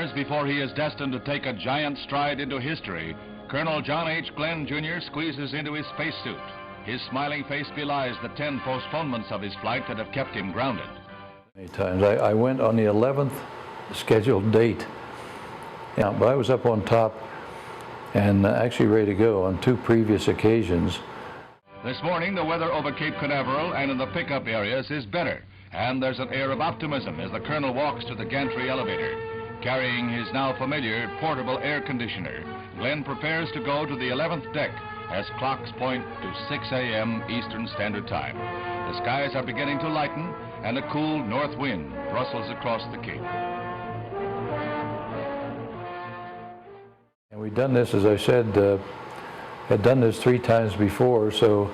hours before he is destined to take a giant stride into history, Colonel John H. Glenn, Jr. squeezes into his spacesuit. His smiling face belies the 10 postponements of his flight that have kept him grounded. Many times. I went on the 11th scheduled date, but I was up on top and actually ready to go on 2 previous occasions. This morning, the weather over Cape Canaveral and in the pickup areas is better, and there's an air of optimism as the colonel walks to the gantry elevator. Carrying his now familiar portable air conditioner, Glenn prepares to go to the 11th deck as clocks point to 6 a.m. Eastern Standard Time. The skies are beginning to lighten, and a cool north wind rustles across the Cape. And we've done this, as I said, had done this 3 times before, so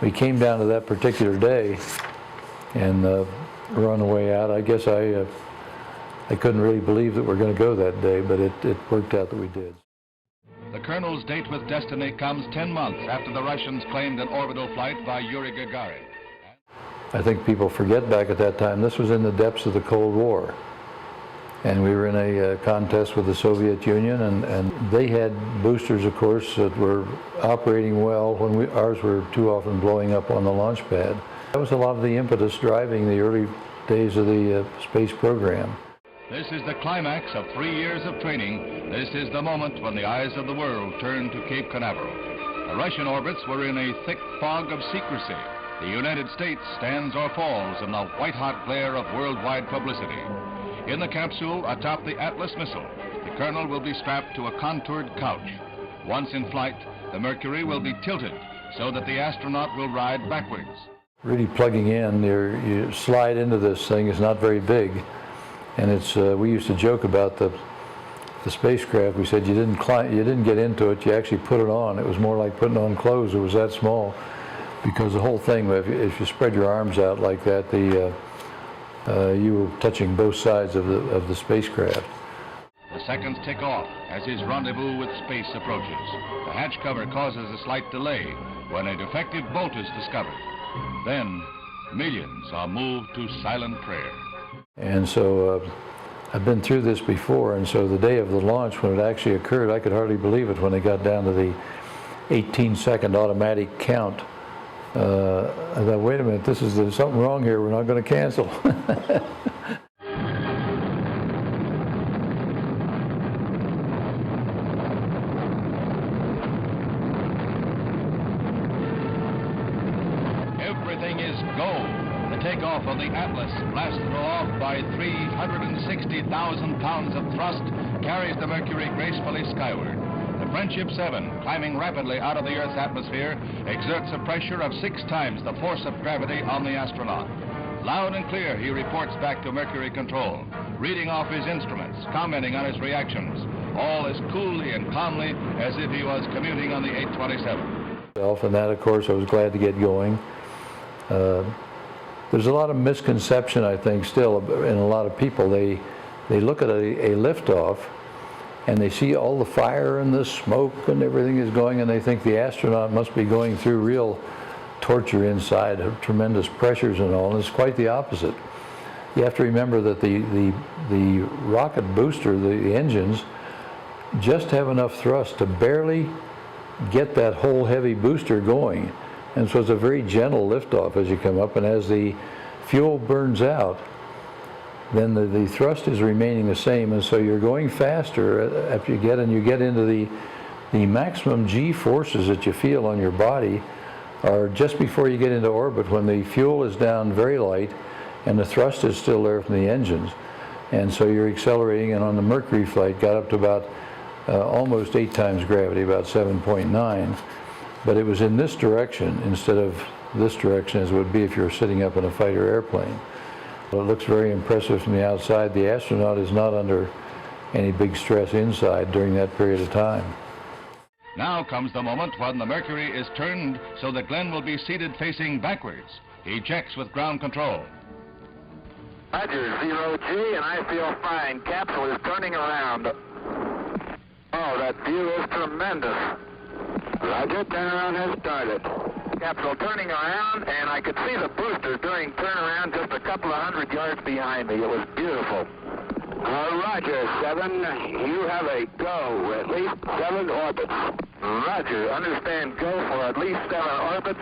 we came down to that particular day and we're on the way out. I guess I couldn't really believe that we're going to go that day, but it worked out that we did. The colonel's date with destiny comes 10 months after the Russians claimed an orbital flight by Yuri Gagarin. I think people forget back at that time, this was in the depths of the Cold War. And we were in a contest with the Soviet Union, and they had boosters, of course, that were operating well when ours were too often blowing up on the launch pad. That was a lot of the impetus driving the early days of the space program. This is the climax of 3 years of training. This is the moment when the eyes of the world turn to Cape Canaveral. The Russian orbits were in a thick fog of secrecy. The United States stands or falls in the white-hot glare of worldwide publicity. In the capsule atop the Atlas missile, the colonel will be strapped to a contoured couch. Once in flight, the Mercury will be tilted so that the astronaut will ride backwards. Really plugging in, you slide into this thing. It's not very big, and it's. We used to joke about the spacecraft. We said you didn't get into it. You actually put it on. It was more like putting on clothes. It was that small, because the whole thing, if you spread your arms out like that, you were touching both sides of the spacecraft. The seconds tick off as his rendezvous with space approaches. The hatch cover causes a slight delay when a defective bolt is discovered. Then, millions are moved to silent prayer. And so I've been through this before, and so the day of the launch, when it actually occurred, I could hardly believe it when they got down to the 18-second automatic count. I thought, wait a minute, there's something wrong here, we're not going to cancel. Everything is go. The takeoff of the Atlas, blasted aloft by 360,000 pounds of thrust, carries the Mercury gracefully skyward. The Friendship 7, climbing rapidly out of the Earth's atmosphere, exerts a pressure of 6 times the force of gravity on the astronaut. Loud and clear, he reports back to Mercury Control, reading off his instruments, commenting on his reactions, all as coolly and calmly as if he was commuting on the 827. And that, of course, I was glad to get going. There's a lot of misconception, I think, still in a lot of people. They look at a liftoff, and they see all the fire and the smoke and everything is going, and they think the astronaut must be going through real torture inside, tremendous pressures and all, and it's quite the opposite. You have to remember that the rocket booster, the engines, just have enough thrust to barely get that whole heavy booster going. And so it's a very gentle liftoff as you come up, and as the fuel burns out, then the thrust is remaining the same, and so you're going faster after you get into the maximum G forces that you feel on your body are just before you get into orbit, when the fuel is down very light and the thrust is still there from the engines. And so you're accelerating, and on the Mercury flight got up to about almost 8 times gravity, about 7.9. But it was in this direction instead of this direction as it would be if you were sitting up in a fighter airplane. Well, it looks very impressive from the outside. The astronaut is not under any big stress inside during that period of time. Now comes the moment when the Mercury is turned so that Glenn will be seated facing backwards. He checks with ground control. Roger, 0G, and I feel fine. Capsule is turning around. Oh, that view is tremendous. Roger, turnaround has started. Capsule turning around, and I could see the booster during turnaround just a couple of 100 yards behind me. It was beautiful. Roger, 7. You have a go. At least 7 orbits. Roger. Understand go for at least 7 orbits.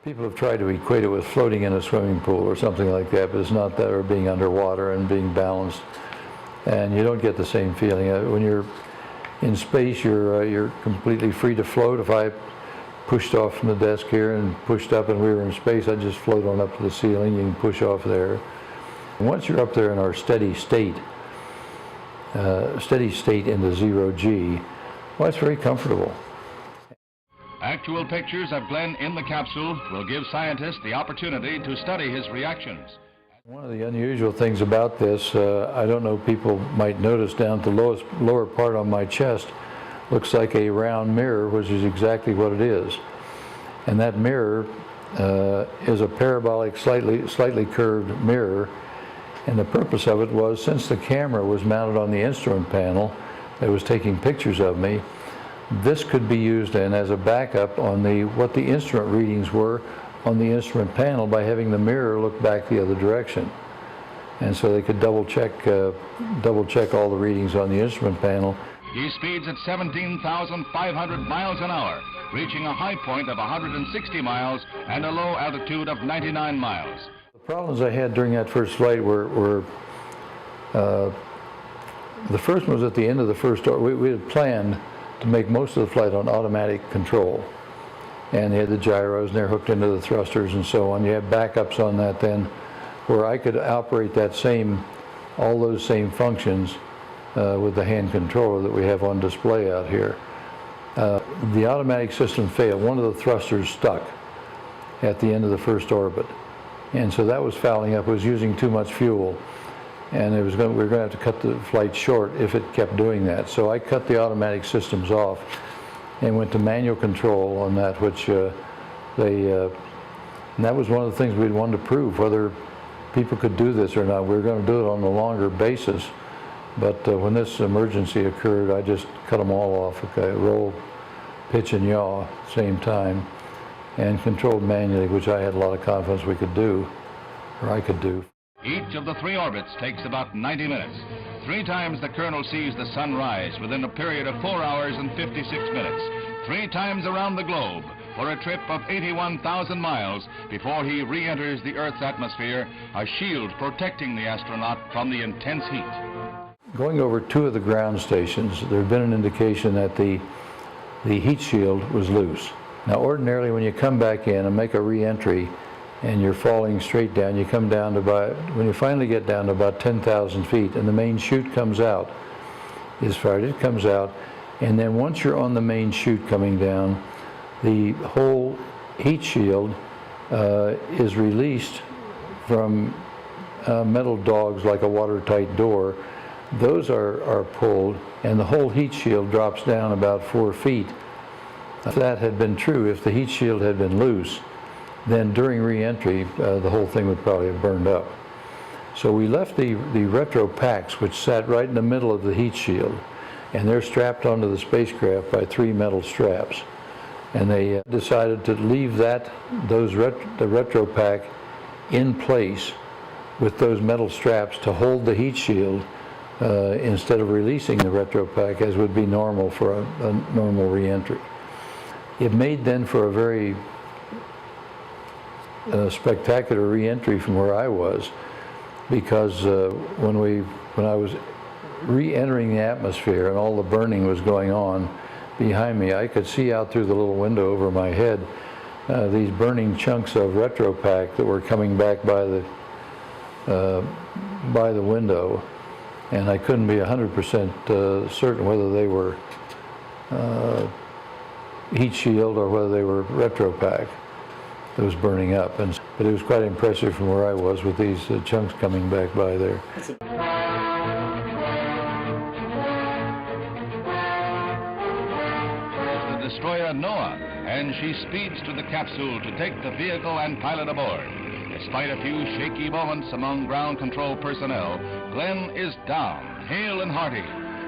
People have tried to equate it with floating in a swimming pool or something like that, but it's not that, or being underwater and being balanced. And you don't get the same feeling. When you're in space, you're completely free to float. If I pushed off from the desk here and pushed up and we were in space, I'd just float on up to the ceiling. You can push off there. Once you're up there in our steady state into 0G, well, it's very comfortable. Actual pictures of Glenn in the capsule will give scientists the opportunity to study his reactions. One of the unusual things about this, I don't know, people might notice down at the lower part on my chest, looks like a round mirror, which is exactly what it is. And that mirror is a parabolic, slightly curved mirror. And the purpose of it was, since the camera was mounted on the instrument panel that was taking pictures of me, this could be used then as a backup on what the instrument readings were on the instrument panel by having the mirror look back the other direction. And so they could double check all the readings on the instrument panel. He speeds at 17,500 miles an hour, reaching a high point of 160 miles and a low altitude of 99 miles. The problems I had during that first flight were the first one was at the end of the first, we had planned to make most of the flight on automatic control. And they had the gyros and they're hooked into the thrusters and so on. You have backups on that then where I could operate all those same functions with the hand controller that we have on display out here. The automatic system failed. One of the thrusters stuck at the end of the first orbit. And so that was fouling up. It was using too much fuel. And we were going to have to cut the flight short if it kept doing that. So I cut the automatic systems off and went to manual control on that, which and that was one of the things we'd wanted to prove, whether people could do this or not. We were going to do it on a longer basis, but when this emergency occurred, I just cut them all off. Okay, roll, pitch, and yaw at the same time, and controlled manually, which I had a lot of confidence we could do, or I could do. Each of the 3 orbits takes about 90 minutes. 3 times the colonel sees the sun rise within a period of 4 hours and 56 minutes. 3 times around the globe for a trip of 81,000 miles before he re-enters the Earth's atmosphere, a shield protecting the astronaut from the intense heat. Going over 2 of the ground stations, there had been an indication that the heat shield was loose. Now ordinarily when you come back in and make a re-entry, and you're falling straight down, you come down to when you finally get down to about 10,000 feet and the main chute comes out, is fired, it comes out, and then once you're on the main chute coming down, the whole heat shield is released from metal dogs like a watertight door. Those are pulled and the whole heat shield drops down about 4 feet. If that had been true, if the heat shield had been loose, then during re-entry, the whole thing would probably have burned up. So we left the retro packs, which sat right in the middle of the heat shield, and they're strapped onto the spacecraft by 3 metal straps. And they decided to leave the retro pack in place with those metal straps to hold the heat shield instead of releasing the retro pack as would be normal for a normal re-entry. It made then for a very spectacular re-entry from where I was, because when I was re-entering the atmosphere and all the burning was going on behind me, I could see out through the little window over my head these burning chunks of retropack that were coming back by the window, and I couldn't be 100% certain whether they were heat shield or whether they were retropack that was burning up. But it was quite impressive from where I was with these chunks coming back by there. The destroyer Noah, and she speeds to the capsule to take the vehicle and pilot aboard. Despite a few shaky moments among ground control personnel, Glenn is down, hale and hearty.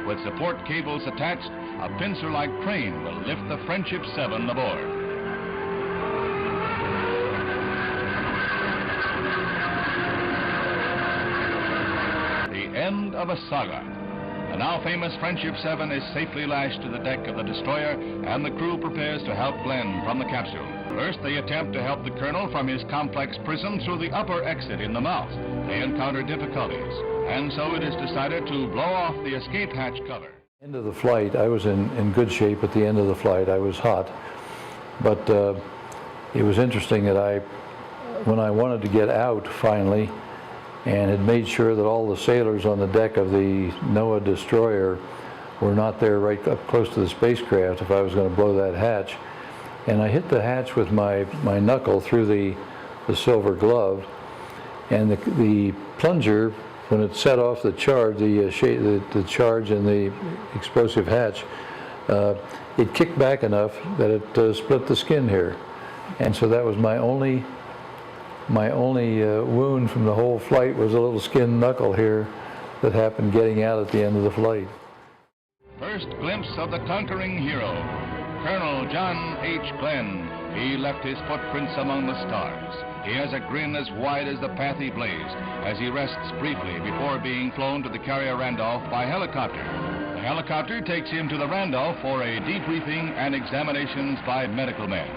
With support cables attached, a pincer-like crane will lift the Friendship 7 aboard. of a saga. The now famous Friendship 7 is safely lashed to the deck of the destroyer, and the crew prepares to help Glenn from the capsule. First, they attempt to help the colonel from his complex prison through the upper exit in the mouth. They encounter difficulties, and so it is decided to blow off the escape hatch cover. End of the flight, I was in good shape at the end of the flight. I was hot, but it was interesting that when I wanted to get out finally, and had made sure that all the sailors on the deck of the NOAA destroyer were not there right up close to the spacecraft if I was going to blow that hatch. And I hit the hatch with my knuckle through the silver glove, and the plunger, when it set off the charge, the charge in the explosive hatch, it kicked back enough that it split the skin here. And so that was my only wound from the whole flight, was a little skin knuckle here that happened getting out at the end of the flight. First glimpse of the conquering hero, Colonel John H. Glenn. He left his footprints among the stars. He has a grin as wide as the path he blazed as he rests briefly before being flown to the carrier Randolph by helicopter. The helicopter takes him to the Randolph for a debriefing and examinations by medical men.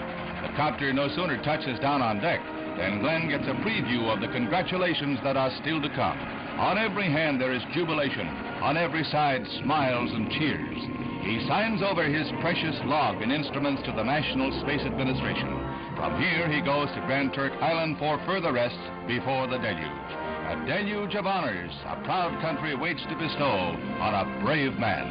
The copter no sooner touches down on deck than Glenn gets a preview of the congratulations that are still to come. On every hand there is jubilation. On every side, smiles and cheers. He signs over his precious log and instruments to the National Space Administration. From here he goes to Grand Turk Island for further rest before the deluge. A deluge of honors a proud country waits to bestow on a brave man.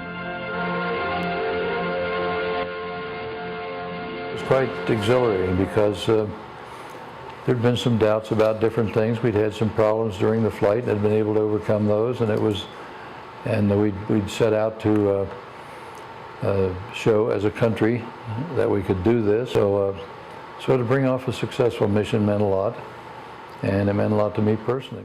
It was quite exhilarating because there'd been some doubts about different things. We'd had some problems during the flight and had been able to overcome those, and we'd set out to show as a country that we could do this. So to bring off a successful mission meant a lot, and it meant a lot to me personally.